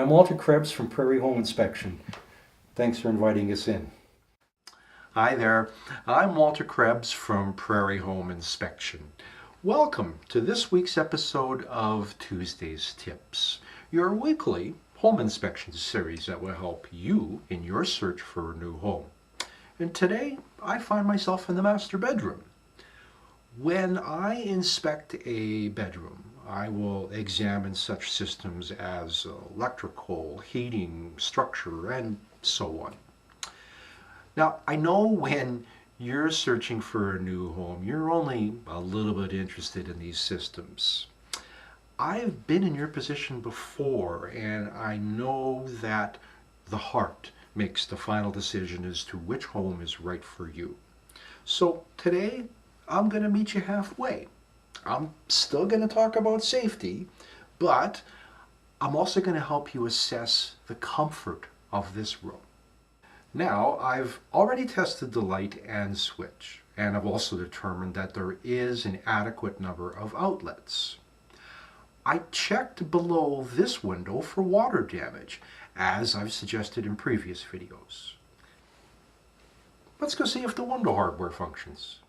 I'm Walter Krebs from Prairie Home Inspection. Thanks for inviting us in. Hi there, I'm Walter Krebs from Prairie Home Inspection. Welcome to this week's episode of Tuesday's Tips, your weekly home inspection series that will help you in your search for a new home. And today I find myself in the master bedroom. When I inspect a bedroom, I will examine such systems as electrical, heating, structure, and so on. Now, I know when you're searching for a new home, you're only a little bit interested in these systems. I've been in your position before, and I know that the heart makes the final decision as to which home is right for you. So today, I'm going to meet you halfway. I'm still going to talk about safety, but I'm also going to help you assess the comfort of this room. Now, I've already tested the light and switch, and I've also determined that there is an adequate number of outlets. I checked below this window for water damage, as I've suggested in previous videos. Let's go see if the window hardware functions.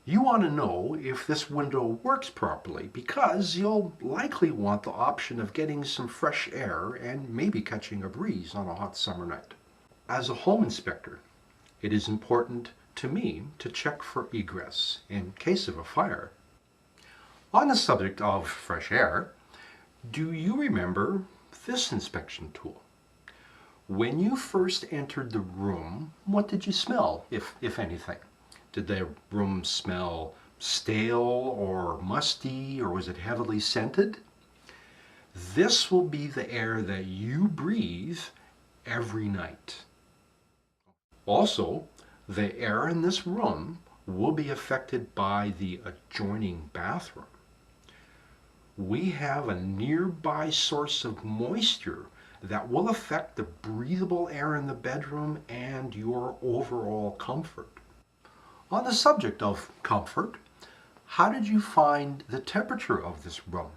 You want to know if this window works properly because you'll likely want the option of getting some fresh air and maybe catching a breeze on a hot summer night. As a home inspector, it is important to me to check for egress in case of a fire. On the subject of fresh air, do you remember this inspection tool? When you first entered the room, what did you smell, if anything? Did the room smell stale or musty, or was it heavily scented? This will be the air that you breathe every night. Also, the air in this room will be affected by the adjoining bathroom. We have a nearby source of moisture that will affect the breathable air in the bedroom and your overall comfort. On the subject of comfort, how did you find the temperature of this room?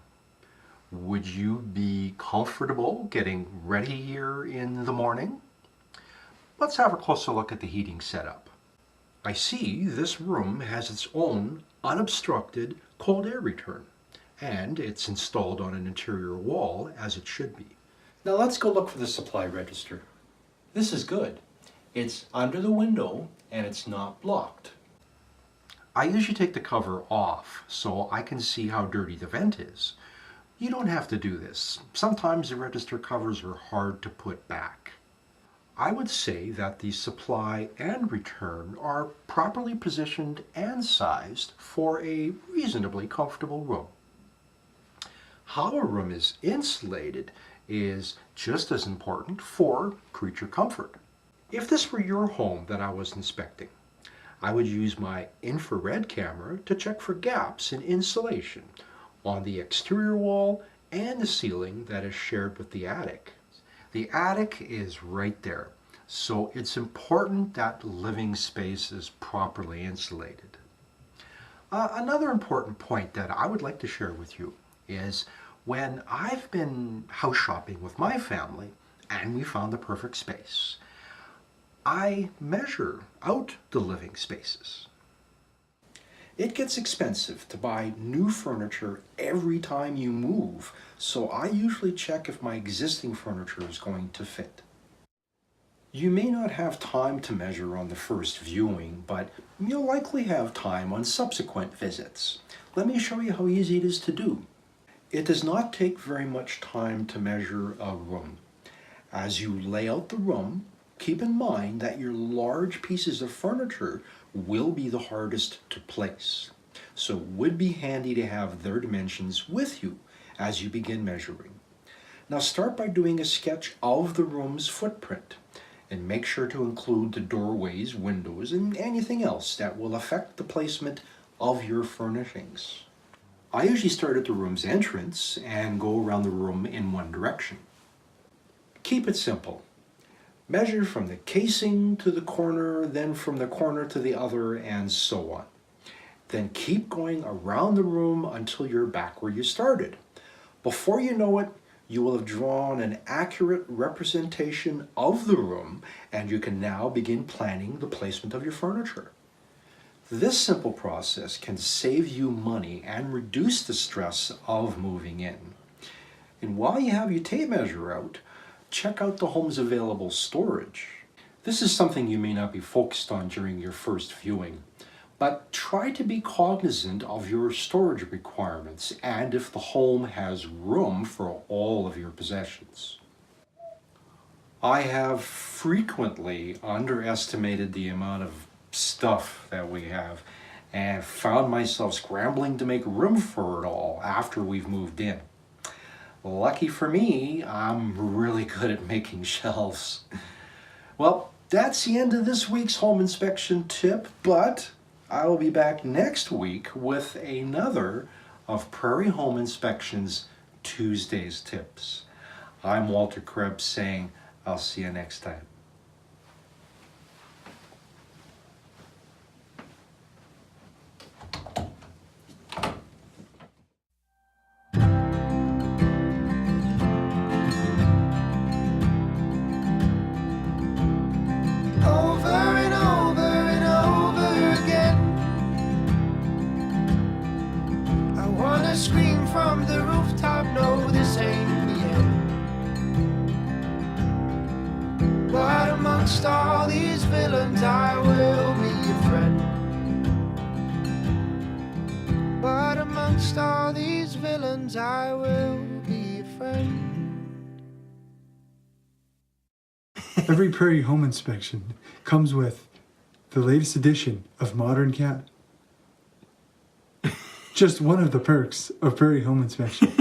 Would you be comfortable getting ready here in the morning? Let's have a closer look at the heating setup. I see this room has its own unobstructed cold air return, and it's installed on an interior wall as it should be. Now let's go look for the supply register. This is good. It's under the window and it's not blocked. I usually take the cover off so I can see how dirty the vent is. You don't have to do this. Sometimes the register covers are hard to put back. I would say that the supply and return are properly positioned and sized for a reasonably comfortable room. How a room is insulated is just as important for creature comfort. If this were your home that I was inspecting, I would use my infrared camera to check for gaps in insulation on the exterior wall and the ceiling that is shared with the attic. The attic is right there, so it's important that living space is properly insulated. Another important point that I would like to share with you is when I've been house shopping with my family and we found the perfect space, I measure out the living spaces. It gets expensive to buy new furniture every time you move, so I usually check if my existing furniture is going to fit. You may not have time to measure on the first viewing, but you'll likely have time on subsequent visits. Let me show you how easy it is to do. It does not take very much time to measure a room. As you lay out the room, keep in mind that your large pieces of furniture will be the hardest to place. So it would be handy to have their dimensions with you as you begin measuring. Now start by doing a sketch of the room's footprint and make sure to include the doorways, windows, and anything else that will affect the placement of your furnishings. I usually start at the room's entrance and go around the room in one direction. Keep it simple. Measure from the casing to the corner, then from the corner to the other, and so on. Then keep going around the room until you're back where you started. Before you know it, you will have drawn an accurate representation of the room, and you can now begin planning the placement of your furniture. This simple process can save you money and reduce the stress of moving in. And while you have your tape measure out, check out the home's available storage. This is something you may not be focused on during your first viewing, but try to be cognizant of your storage requirements and if the home has room for all of your possessions. I have frequently underestimated the amount of stuff that we have and found myself scrambling to make room for it all after we've moved in. Lucky for me, I'm really good at making shelves. Well, that's the end of this week's home inspection tip, but I will be back next week with another of Prairie Home Inspection's Tuesday's tips. I'm Walter Krebs saying I'll see you next time. Scream from the rooftop, no, this ain't the end. But amongst all these villains, I will be a friend. But amongst all these villains, I will be a friend. Every Prairie Home Inspection comes with the latest edition of Modern Cat. Just one of the perks of Prairie Home Inspection.